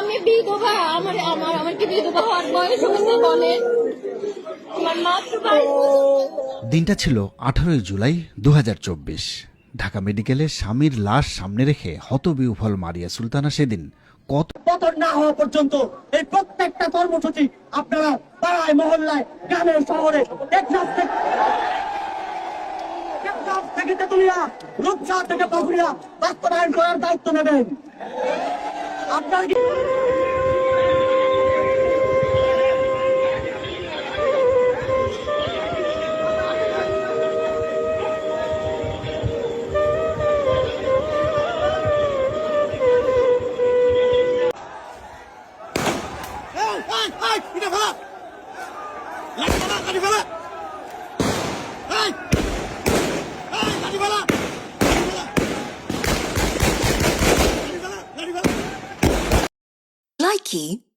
আমি বিধবা, আমার কি বিধবা হওয়ার বয়স হয়েছে বলেন? আমার মাত্র দিনটা ছিল 18 জুলাই 2024। ঢাকা মেডিকেলে স্বামীর লাশ সামনে রেখে হতবিহ্বল মারিয়া সুলতানা সেদিন পতন না হওয়া পর্যন্ত এই প্রত্যেকটা কর্মসূচি আপনারা পাড়ায় মহল্লায় গ্রামে শহরে টেকনাফ থেকে তেতুলিয়া, রূপসা থেকে পাকুড়িয়া বাস্তবায়ন করার দায়িত্ব নেবেন। আপনার Likey